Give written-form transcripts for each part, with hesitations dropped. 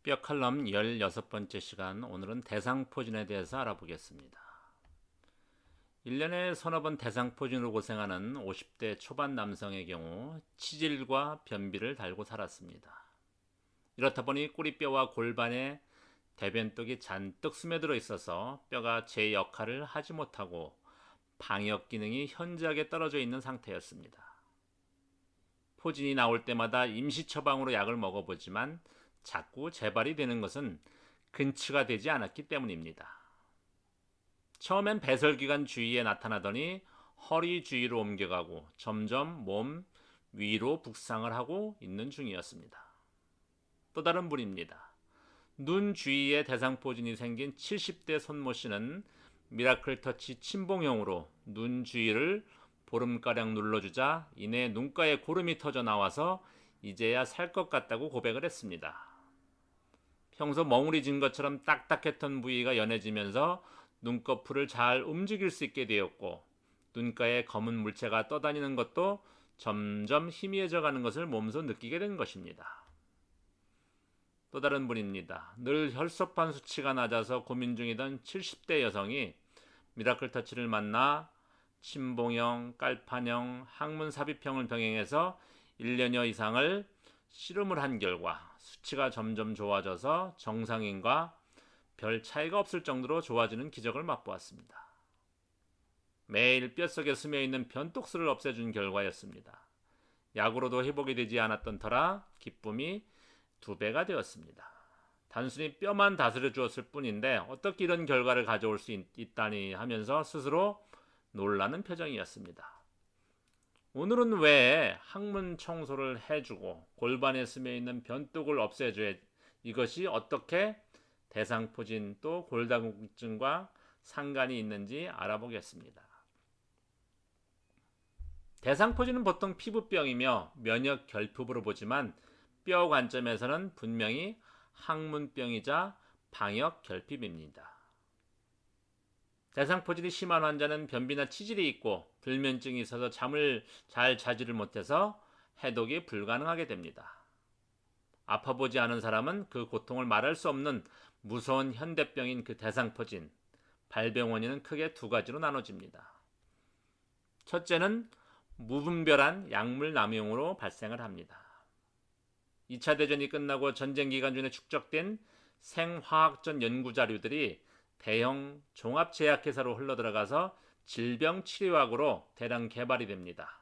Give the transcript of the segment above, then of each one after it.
뼈 칼럼 16번째 시간, 오늘은 대상포진에 대해서 알아보겠습니다. 1년에 서너 번 대상포진으로 고생하는 50대 초반 남성의 경우 치질과 변비를 달고 살았습니다. 이렇다 보니 꼬리뼈와 골반에 대변독이 잔뜩 스며들어 있어서 뼈가 제 역할을 하지 못하고 방역 기능이 현저하게 떨어져 있는 상태였습니다. 포진이 나올 때마다 임시 처방으로 약을 먹어보지만 자꾸 재발이 되는 것은 근치가 되지 않았기 때문입니다. 처음엔 배설기관 주위에 나타나더니 허리 주위로 옮겨가고 점점 몸 위로 북상을 하고 있는 중이었습니다. 또 다른 분입니다. 눈 주위에 대상포진이 생긴 70대 손모 씨는 미라클 터치 침봉형으로 눈 주위를 보름가량 눌러주자 이내 눈가에 고름이 터져 나와서 이제야 살 것 같다고 고백을 했습니다. 평소 멍울이진 것처럼 딱딱했던 부위가 연해지면서 눈꺼풀을 잘 움직일 수 있게 되었고, 눈가에 검은 물체가 떠다니는 것도 점점 희미해져 가는 것을 몸소 느끼게 된 것입니다. 또 다른 분입니다. 늘 혈소판 수치가 낮아서 고민 중이던 70대 여성이 미라클 터치를 만나 침봉형, 깔판형, 항문 삽입형을 병행해서 1년여 이상을 씨름을 한 결과 수치가 점점 좋아져서 정상인과 별 차이가 없을 정도로 좋아지는 기적을 맛보았습니다. 매일 뼛속에 스며있는 변독수를 없애준 결과였습니다. 약으로도 회복이 되지 않았던 터라 기쁨이 2배가 되었습니다. 단순히 뼈만 다스려 주었을 뿐인데 어떻게 이런 결과를 가져올 수 있다니 하면서 스스로 놀라는 표정이었습니다. 오늘은 왜 항문 청소를 해주고 골반에 스며있는 변독을 없애줘야 이것이 어떻게 대상포진 또 골다공증과 상관이 있는지 알아보겠습니다. 대상포진은 보통 피부병이며 면역 결핍으로 보지만 뼈 관점에서는 분명히 항문병이자 방역 결핍입니다. 대상포진이 심한 환자는 변비나 치질이 있고 불면증이 있어서 잠을 잘 자지를 못해서 해독이 불가능하게 됩니다. 아파보지 않은 사람은 그 고통을 말할 수 없는 무서운 현대병인 그 대상포진, 발병 원인은 크게 2가지로 나눠집니다. 첫째는 무분별한 약물 남용으로 발생을 합니다. 2차 대전이 끝나고 전쟁 기간 중에 축적된 생화학적 연구 자료들이 대형 종합제약회사로 흘러들어가서 질병 치료약으로 대량 개발이 됩니다.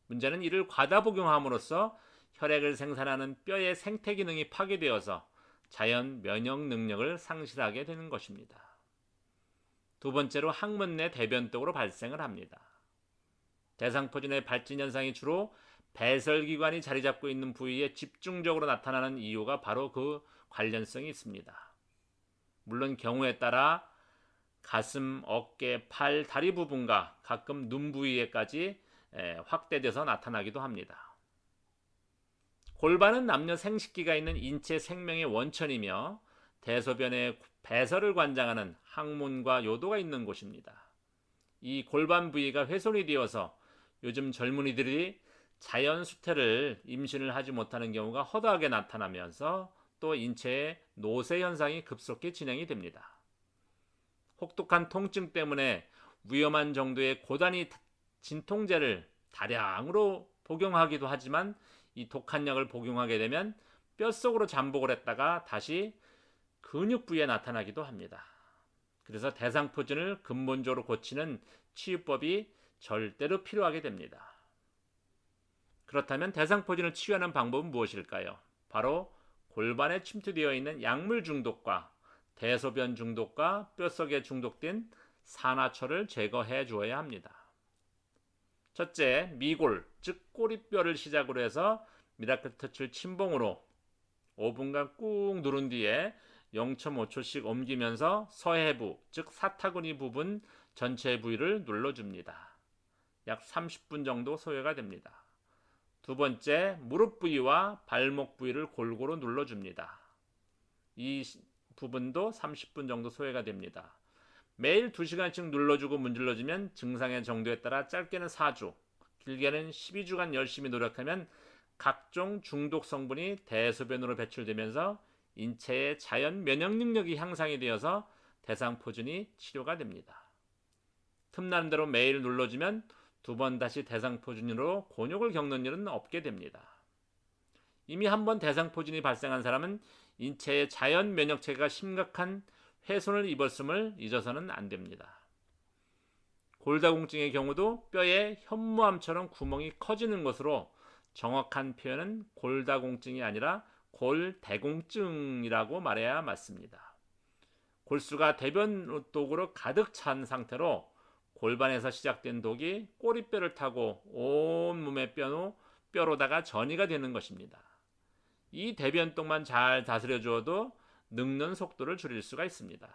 문제는 이를 과다 복용함으로써 혈액을 생산하는 뼈의 생태 기능이 파괴되어서 자연 면역 능력을 상실하게 되는 것입니다. 2번째로 항문 내 대변독으로 발생을 합니다. 대상포진의 발진 현상이 주로 배설기관이 자리 잡고 있는 부위에 집중적으로 나타나는 이유가 바로 그 관련성이 있습니다. 물론 경우에 따라 가슴, 어깨, 팔, 다리 부분과 가끔 눈 부위에까지 확대돼서 나타나기도 합니다. 골반은 남녀 생식기가 있는 인체 생명의 원천이며 대소변의 배설을 관장하는 항문과 요도가 있는 곳입니다. 이 골반 부위가 훼손이 되어서 요즘 젊은이들이 자연 수태를 임신을 하지 못하는 경우가 허다하게 나타나면서 또 인체의 노쇠 현상이 급속히 진행이 됩니다. 혹독한 통증 때문에 위험한 정도의 고단위 진통제를 다량으로 복용하기도 하지만 이 독한 약을 복용하게 되면 뼛속으로 잠복을 했다가 다시 근육 부위에 나타나기도 합니다. 그래서 대상포진을 근본적으로 고치는 치유법이 절대로 필요하게 됩니다. 그렇다면 대상포진을 치유하는 방법은 무엇일까요? 바로 골반에 침투되어 있는 약물 중독과 대소변 중독과 뼛속에 중독된 산화초를 제거해 주어야 합니다. 첫째, 미골, 즉 꼬리뼈를 시작으로 해서 미라클 터치를 침봉으로 5분간 꾹 누른 뒤에 0.5초씩 옮기면서 서해부, 즉 사타구니 부분 전체 부위를 눌러줍니다. 약 30분 정도 소요가 됩니다. 2번째, 무릎 부위와 발목 부위를 골고루 눌러줍니다. 이 부분도 30분 정도 소요가 됩니다. 매일 2시간씩 눌러주고 문질러주면 증상의 정도에 따라 짧게는 4주, 길게는 12주간 열심히 노력하면 각종 중독 성분이 대소변으로 배출되면서 인체의 자연 면역 능력이 향상이 되어서 대상포진이 치료가 됩니다. 틈나는 대로 매일 눌러주면 2번 다시 대상포진으로 곤욕을 겪는 일은 없게 됩니다. 이미 한번 대상포진이 발생한 사람은 인체의 자연 면역체계가 심각한 훼손을 입었음을 잊어서는 안 됩니다. 골다공증의 경우도 뼈에 현무암처럼 구멍이 커지는 것으로 정확한 표현은 골다공증이 아니라 골대공증이라고 말해야 맞습니다. 골수가 대변독으로 가득 찬 상태로 골반에서 시작된 독이 꼬리뼈를 타고 온몸의 뼈로다가 전이가 되는 것입니다. 이 대변독만 잘 다스려 주어도 늙는 속도를 줄일 수가 있습니다.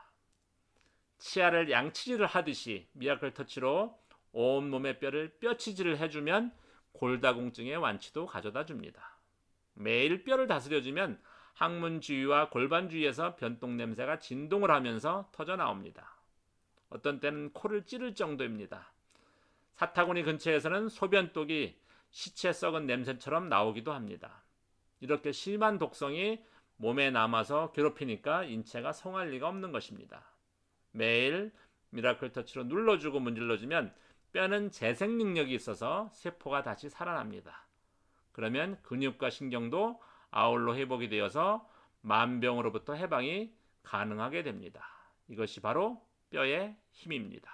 치아를 양치질을 하듯이 미라클 터치로 온몸의 뼈를 뼈치질을 해주면 골다공증의 완치도 가져다 줍니다. 매일 뼈를 다스려주면 항문 주위와 골반 주위에서 변동 냄새가 진동을 하면서 터져 나옵니다. 어떤 때는 코를 찌를 정도입니다. 사타구니 근처에서는 소변독이 시체 썩은 냄새처럼 나오기도 합니다. 이렇게 심한 독성이 몸에 남아서 괴롭히니까 인체가 성할 리가 없는 것입니다. 매일 미라클 터치로 눌러주고 문질러주면 뼈는 재생 능력이 있어서 세포가 다시 살아납니다. 그러면 근육과 신경도 아울러 회복이 되어서 만병으로부터 해방이 가능하게 됩니다. 이것이 바로 뼈의 힘입니다.